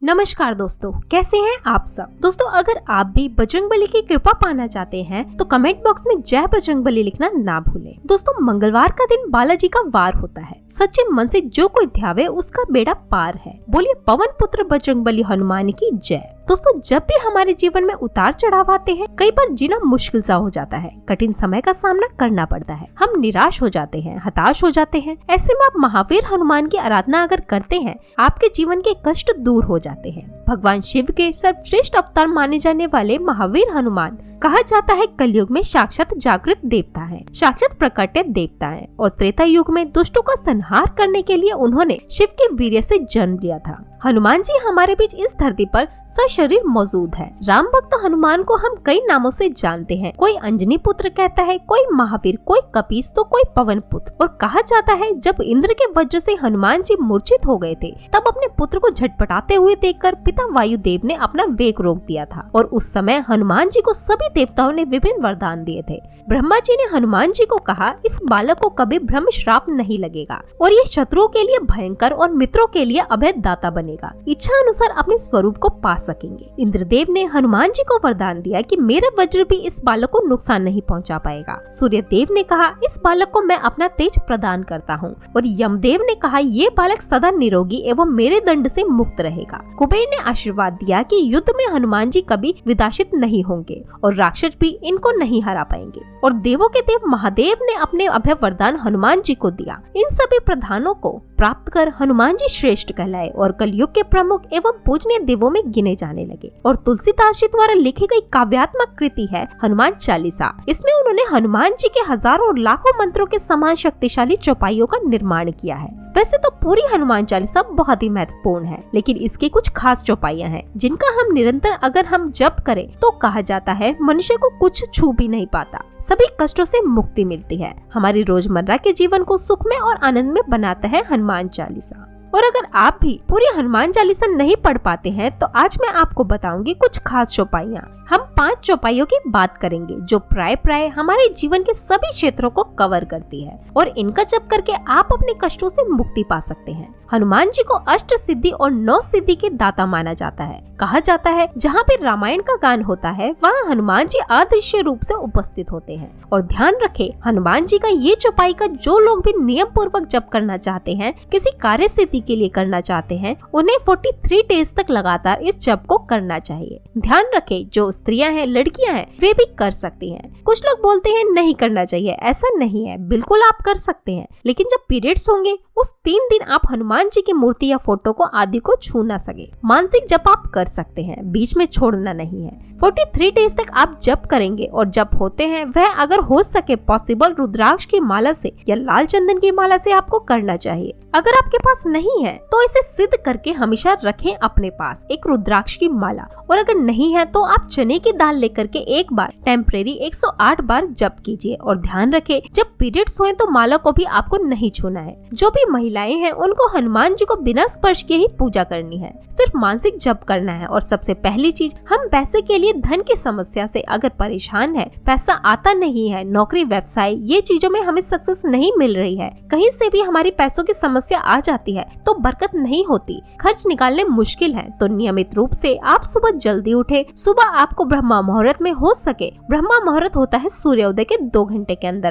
नमस्कार दोस्तों, कैसे हैं आप सब। दोस्तों, अगर आप भी बजरंगबली की कृपा पाना चाहते हैं तो कमेंट बॉक्स में जय बजरंगबली लिखना ना भूलें। दोस्तों, मंगलवार का दिन बालाजी का वार होता है। सच्चे मन से जो कोई ध्यावे उसका बेड़ा पार है। बोलिए पवन पुत्र बजरंगबली हनुमान की जय। दोस्तों, जब भी हमारे जीवन में उतार चढ़ाव आते हैं, कई बार जीना मुश्किल सा हो जाता है, कठिन समय का सामना करना पड़ता है, हम निराश हो जाते हैं, हताश हो जाते हैं। ऐसे में आप महावीर हनुमान की आराधना अगर करते हैं, आपके जीवन के कष्ट दूर हो जाते हैं। भगवान शिव के सर्वश्रेष्ठ अवतार माने जाने वाले महावीर हनुमान कहा जाता है कलयुग में साक्षात जागृत देवता है, साक्षात प्रकट देवता है और त्रेता युग में दुष्टों का संहार करने के लिए उन्होंने शिव के वीर्य से जन्म लिया था। हनुमान जी हमारे बीच इस धरती पर सशरीर मौजूद है। राम भक्त हनुमान को हम कई नामों से जानते हैं। कोई अंजनी पुत्र कहता है, कोई महावीर, कोई कपीस तो कोई पवन पुत्र। और कहा जाता है जब इंद्र के वज्र से हनुमान जी मूर्छित हो गए थे, तब अपने पुत्र को झटपटाते हुए देखकर पिता वायुदेव ने अपना वेग रोक दिया था और उस समय हनुमान जी को सभी देवताओं ने विभिन्न वरदान दिए थे। ब्रह्मा जी ने हनुमान जी को कहा, इस बालक को कभी ब्रह्म श्राप नहीं लगेगा और ये शत्रुओं के लिए भयंकर और मित्रों के लिए अभय दाता बनेगा। इच्छा अनुसार अपने स्वरूप को पा सकेंगे। इंद्रदेव ने हनुमान जी को वरदान दिया कि मेरा वज्र भी इस बालक को नुकसान नहीं पहुंचा पाएगा। सूर्य देव ने कहा, इस बालक को मैं अपना तेज प्रदान करता हूं। और यमदेव ने कहा, ये बालक सदा निरोगी एवं मेरे दंड से मुक्त रहेगा। कुबेर ने आशीर्वाद दिया कि युद्ध में हनुमान जी कभी विदाशित नहीं होंगे और राक्षस भी इनको नहीं हरा पाएंगे। और देवों के देव महादेव ने अपने अभय वरदान हनुमान जी को दिया। इन सभी प्रधानों को प्राप्त कर हनुमान जी श्रेष्ठ कहलाए और कलयुग के प्रमुख एवं पूजनीय देवों में गिने जाने लगे। और तुलसीदास जी द्वारा लिखी गई काव्यात्मक कृति है हनुमान चालीसा। इसमें उन्होंने हनुमान जी के हजारों और लाखों मंत्रों के समान शक्तिशाली चौपाइयों का निर्माण किया है। वैसे तो पूरी हनुमान चालीसा बहुत ही महत्वपूर्ण है, लेकिन इसकी कुछ खास चौपाइयां हैं जिनका हम निरंतर अगर हम जप करें तो कहा जाता है मनुष्य को कुछ छू भी नहीं पाता, सभी कष्टों से मुक्ति मिलती है। हमारी रोजमर्रा के जीवन को सुखमय और आनंद में बनाता है हनुमान चालीसा। और अगर आप भी पूरी हनुमान चालीसा नहीं पढ़ पाते हैं तो आज मैं आपको बताऊंगी कुछ खास चौपाइयां। हम 5 चौपाइयों की बात करेंगे जो प्राय हमारे जीवन के सभी क्षेत्रों को कवर करती है और इनका जप करके आप अपने कष्टों से मुक्ति पा सकते हैं। हनुमान जी को अष्ट सिद्धि और 9 सिद्धि के दाता माना जाता है। कहा जाता है जहाँ पे रामायण का गान होता है वहाँ हनुमान जी अदृश्य रूप से उपस्थित होते हैं। और ध्यान रखें, हनुमान जी का ये चौपाई का जो लोग भी नियम पूर्वक जप करना चाहते हैं, किसी कार्य सिद्धि के लिए करना चाहते हैं, उन्हें 43 डेज तक लगातार इस जप को करना चाहिए। ध्यान रखें, जो स्त्रियां हैं, लड़कियां हैं, वे भी कर सकती हैं। कुछ लोग बोलते हैं नहीं करना चाहिए, ऐसा नहीं है, बिल्कुल आप कर सकते हैं, लेकिन जब पीरियड्स होंगे उस 3 दिन आप हनुमान जी की मूर्ति या फोटो को आदि को छू ना सके। मानसिक जप आप कर सकते हैं, बीच में छोड़ना नहीं है। 43 डेज तक आप जप करेंगे और जप होते हैं वह अगर हो सके पॉसिबल रुद्राक्ष की माला से या लाल चंदन की माला से आपको करना चाहिए। अगर आपके पास नहीं है तो इसे सिद्ध करके हमेशा रखें अपने पास एक रुद्राक्ष की माला। और अगर नहीं है तो आप चने की दाल लेकर के एक बार टेम्परेरी 108 बार जप कीजिए। और ध्यान रखें, जब पीरियड्स हुए तो माला को भी आपको नहीं छूना है। जो भी महिलाएं हैं उनको हनुमान जी को बिना स्पर्श किए ही पूजा करनी है, सिर्फ मानसिक जप करना है। और सबसे पहली चीज, हम पैसे के लिए धन की समस्या से अगर परेशान है, पैसा आता नहीं है, नौकरी व्यवसाय ये चीजों में हमें सक्सेस नहीं मिल रही है, कहीं से भी हमारी पैसों की समस्या आ जाती है तो बरकत नहीं होती, खर्च निकालने मुश्किल है, तो नियमित रूप से आप सुबह जल्दी उठे। सुबह आपको ब्रह्मा मुहूर्त में हो सके, ब्रह्मा मुहूर्त होता है सूर्योदय के 2 घंटे के अंदर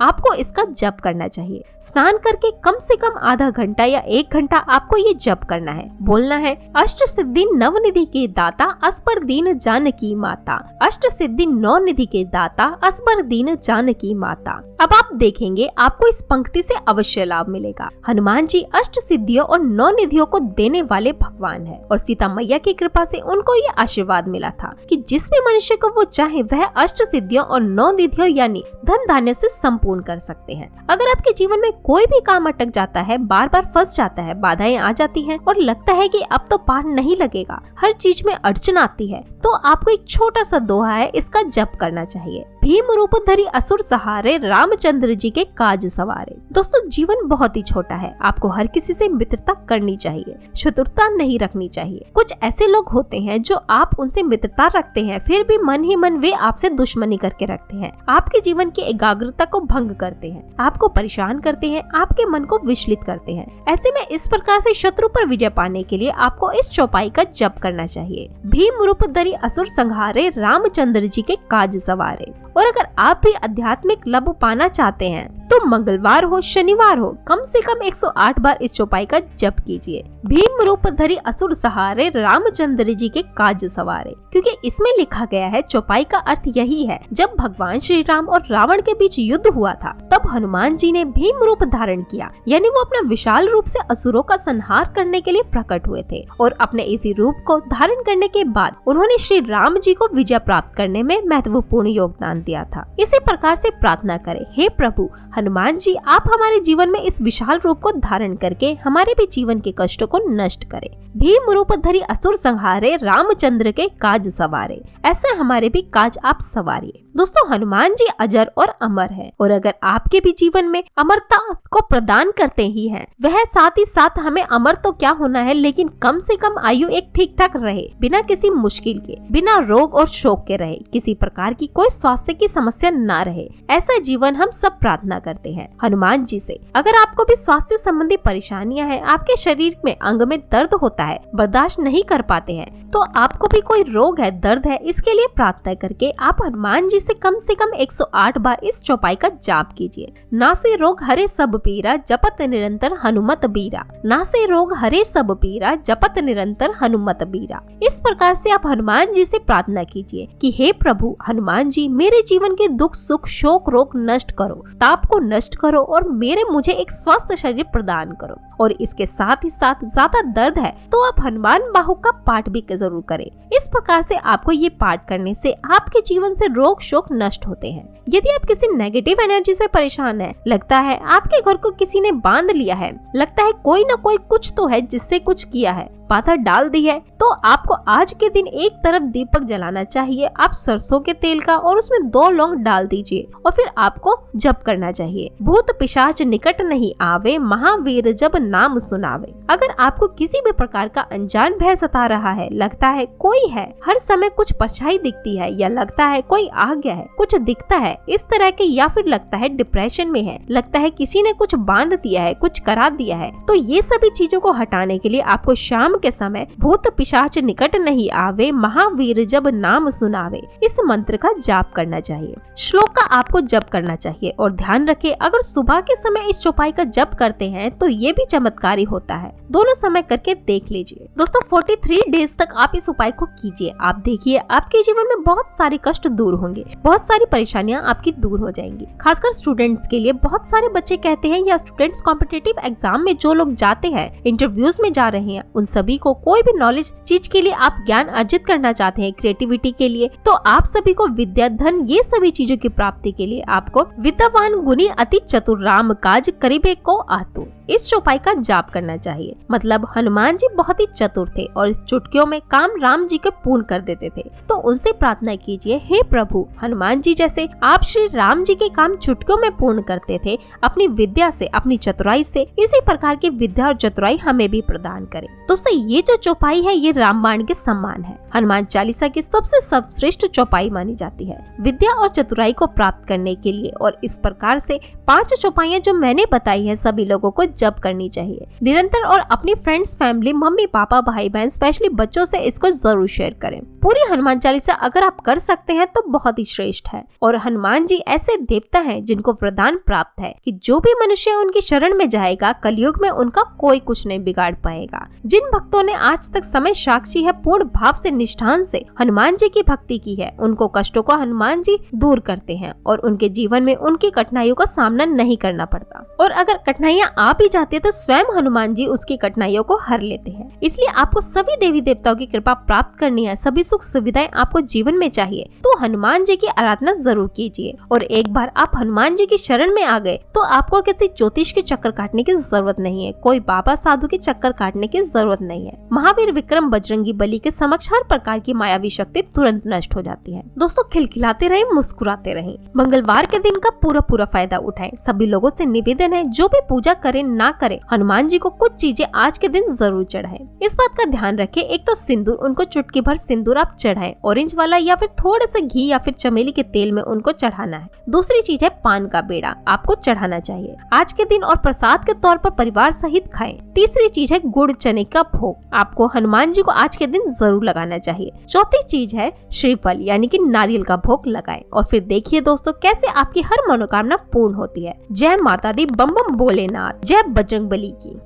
आपको इसका जप करना चाहिए। स्नान करके कम से कम आधा घंटा या 1 घंटा आपको ये जप करना है। बोलना है, अष्ट सिद्धि नवनिधि के दाता असबर दीन जानकी माता, अष्ट सिद्धि 9 निधि के दाता असबर दीन जानकी माता। अब आप देखेंगे आपको इस पंक्ति से अवश्य लाभ मिलेगा। हनुमान जी अष्ट सिद्धियों और 9 निधियों को देने वाले भगवान है और सीता मैया की कृपा से उनको ये आशीर्वाद मिला था कि जिसमें मनुष्य को वो चाहे वह अष्ट सिद्धियों और 9 निधियों यानी धन धान्य से संपूर्ण कर सकते हैं। अगर आपके जीवन में कोई भी काम अटक जाता है, बार बार फंस जाता है, बाधाएं आ जाती हैं और लगता है कि अब तो पार नहीं लगेगा, हर चीज में अड़चन आती है, तो आपको एक छोटा सा दोहा है, इसका जप करना चाहिए। भीम रूप धरि असुर सहारे, रामचंद्र जी के काज सवारे। दोस्तों जीवन बहुत ही छोटा है, आपको हर किसी से मित्रता करनी चाहिए, शत्रुता नहीं रखनी चाहिए। कुछ ऐसे लोग होते हैं जो आप उनसे मित्रता रखते हैं, फिर भी मन ही मन वे आपसे दुश्मनी करके रखते हैं, आपके जीवन की एकाग्रता को भंग करते हैं, आपको परेशान करते हैं, आपके मन को विचलित करते हैं। ऐसे में इस प्रकार से शत्रु पर विजय पाने के लिए आपको इस चौपाई का जप करना चाहिए। भीम रूप धरि असुर संहारे, रामचंद्र जी के काज सवारे। और अगर आप भी आध्यात्मिक लाभ पाना चाहते हैं तो मंगलवार हो शनिवार हो, कम से कम 108 बार इस चौपाई का जप कीजिए। भीम रूप धरि असुर सहारे, रामचंद्र जी के काज सवारे, क्योंकि इसमें लिखा गया है चौपाई का अर्थ यही है। जब भगवान श्री राम और रावण के बीच युद्ध हुआ था तब हनुमान जी ने भीम रूप धारण किया, यानी वो अपना विशाल रूप से असुरों का संहार करने के लिए प्रकट हुए थे। और अपने इसी रूप को धारण करने के बाद उन्होंने श्री राम जी को विजय प्राप्त करने में महत्वपूर्ण योगदान दिया था। इसी प्रकार से प्रार्थना करें, हे प्रभु हनुमान जी, आप हमारे जीवन में इस विशाल रूप को धारण करके हमारे भी जीवन के कष्टों को नष्ट करें। भीम रूप धरि असुर संहारे, रामचंद्र के काज सवारे। ऐसे हमारे भी काज आप सवारिए। दोस्तों हनुमान जी अजर और अमर है, और अगर आपके भी जीवन में अमरता को प्रदान करते ही हैं, वह साथ ही साथ हमें अमर तो क्या होना है, लेकिन कम से कम आयु एक ठीक ठाक रहे, बिना किसी मुश्किल के, बिना रोग और शोक के रहे, किसी प्रकार की कोई स्वास्थ्य की समस्या ना रहे। ऐसा जीवन हम सब प्रार्थना करते हैं हनुमान जी से। अगर आपको भी स्वास्थ्य संबंधी परेशानियां हैं, आपके शरीर में अंग में दर्द होता है, बर्दाश्त नहीं कर पाते हैं, तो आपको भी कोई रोग है, दर्द है, इसके लिए प्रार्थना करके आप हनुमान जी से कम 108 बार इस चौपाई का जाप कीजिए। नासे रोग हरे सब पीरा, जपत निरंतर हनुमत बीरा। नासे रोग हरे सब पीरा, जपत निरंतर हनुमत बीरा। इस प्रकार से आप हनुमान जी से प्रार्थना कीजिए कि हे प्रभु हनुमान जी, मेरे जीवन के दुख सुख शोक रोग नष्ट करो, ताप को नष्ट करो और मुझे एक स्वस्थ शरीर प्रदान करो। और इसके साथ ही साथ ज्यादा दर्द है तो आप हनुमान बाहु का पाठ भी जरूर करें। इस प्रकार से आपको ये पाठ करने से आपके जीवन से रोग शोक नष्ट होते हैं। यदि आप किसी नेगेटिव एनर्जी से परेशान हैं, लगता है आपके घर को किसी ने बांध लिया है, लगता है कोई न कोई कुछ तो है जिससे कुछ किया है, पाथर डाल दी है, तो आपको आज के दिन एक तरफ दीपक जलाना चाहिए, आप सरसों के तेल का, और उसमें 2 लौंग डाल दीजिए और फिर आपको जप करना चाहिए। भूत पिशाच निकट नहीं आवे, महावीर जब नाम सुनावे। अगर आपको किसी भी प्रकार का अनजान भय सता रहा है, लगता है कोई है, हर समय कुछ परछाई दिखती है, या लगता है कोई आ गया है, कुछ दिखता है इस तरह के, या फिर लगता है डिप्रेशन में है, लगता है किसी ने कुछ बांध दिया है, कुछ करा दिया है, तो ये सभी चीजों को हटाने के लिए आपको शाम के समय भूत पिशाच निकट नहीं आवे, महावीर जब नाम सुनावे, इस मंत्र का जाप करना चाहिए। श्लोक का आपको जप करना चाहिए। और ध्यान रखें, अगर सुबह के समय इस चौपाई का जप करते हैं तो ये भी चमत्कारी होता है। दोनों समय करके देख लीजिए। दोस्तों 43 डेज तक आप इस उपाय को कीजिए। आप देखिए आपके जीवन में बहुत सारे कष्ट दूर होंगे, बहुत सारी परेशानियां आपकी दूर हो जाएंगी। खासकर स्टूडेंट्स के लिए बहुत सारे बच्चे कहते हैं, या स्टूडेंट्स कॉम्पिटिटिव एग्जाम में जो लोग जाते हैं, इंटरव्यूज में जा रहे हैं, उन सभी को कोई भी नॉलेज चीज के लिए आप ज्ञान अर्जित करना चाहते हैं, क्रिएटिविटी के लिए, तो आप सभी को विद्या धन ये सभी चीजों की प्राप्ति के लिए आपको विद्यावान गुणी अति चतुर राम काज करीबे को आतुर, इस चौपाई का जाप करना चाहिए। मतलब हनुमान जी बहुत ही चतुर थे और चुटकियों में काम राम जी के पूर्ण कर देते थे। तो उनसे प्रार्थना कीजिए, हे प्रभु हनुमान जी जैसे आप श्री राम जी के काम चुटकियों में पूर्ण करते थे, अपनी विद्या से, अपनी चतुराई से, इसी प्रकार की विद्या और चतुराई हमें भी प्रदान करें। दोस्तों ये जो चौपाई है ये रामबाण के समान है, हनुमान चालीसा की सबसे सर्वश्रेष्ठ चौपाई मानी जाती है विद्या और चतुराई को प्राप्त करने के लिए। और इस प्रकार से 5 चौपाइयां जो मैंने बताई है सभी लोगों को जप करनी चाहिए निरंतर, और अपनी फ्रेंड्स, फैमिली, मम्मी पापा, भाई बहन, स्पेशली बच्चों से इसको जरूर शेयर करें। पूरी हनुमान चालीसा अगर आप कर सकते हैं तो बहुत ही श्रेष्ठ है। और हनुमान जी ऐसे देवता हैं जिनको वरदान प्राप्त है कि जो भी मनुष्य उनकी शरण में जाएगा, कलयुग में उनका कोई कुछ नहीं बिगाड़ पाएगा। जिन भक्तों ने आज तक समय साक्षी है पूर्ण भाव से, निष्ठान से हनुमान जी की भक्ति की है, उनको कष्टों को हनुमान जी दूर करते हैं और उनके जीवन में उनकी कठिनाइयों का सामना नहीं करना पड़ता। और अगर कठिनाइयां आ भी जाती है तो स्वयं हनुमान जी उसकी कठिनाइयों को हर लेते हैं। इसलिए आपको सभी देवी देवताओं की कृपा प्राप्त करनी है, सभी सुख सुविधाएं आपको जीवन में चाहिए तो हनुमान जी की आराधना जरूर कीजिए। और एक बार आप हनुमान जी की शरण में आ गए तो आपको किसी ज्योतिष के चक्कर काटने की जरूरत नहीं है, कोई बाबा साधु के चक्कर काटने की जरूरत नहीं। नहीं है। महावीर विक्रम बजरंगी बली के समक्ष हर प्रकार की मायावी शक्ति तुरंत नष्ट हो जाती है। दोस्तों खिलखिलाते रहें, मुस्कुराते रहें, मंगलवार के दिन का पूरा फायदा उठाएं। सभी लोगों से निवेदन है, जो भी पूजा करे ना करे, हनुमान जी को कुछ चीजें आज के दिन जरूर चढ़ाएं। इस बात का ध्यान रखें, एक तो सिंदूर, उनको चुटकी भर सिंदूर आप चढ़ाएं, ऑरेंज वाला या फिर थोड़े से घी या फिर चमेली के तेल में उनको चढ़ाना है। दूसरी चीज है पान का बेड़ा, आपको चढ़ाना चाहिए आज के दिन और प्रसाद के तौर पर परिवार सहित खाएं। तीसरी चीज है गुड़ चने का भोग, आपको हनुमान जी को आज के दिन जरूर लगाना चाहिए। चौथी चीज है श्रीफल यानी कि नारियल का भोग लगाएं और फिर देखिए दोस्तों कैसे आपकी हर मनोकामना पूर्ण होती है। जय माता दी, बम बम भोलेनाथ, जय बजरंगबली की।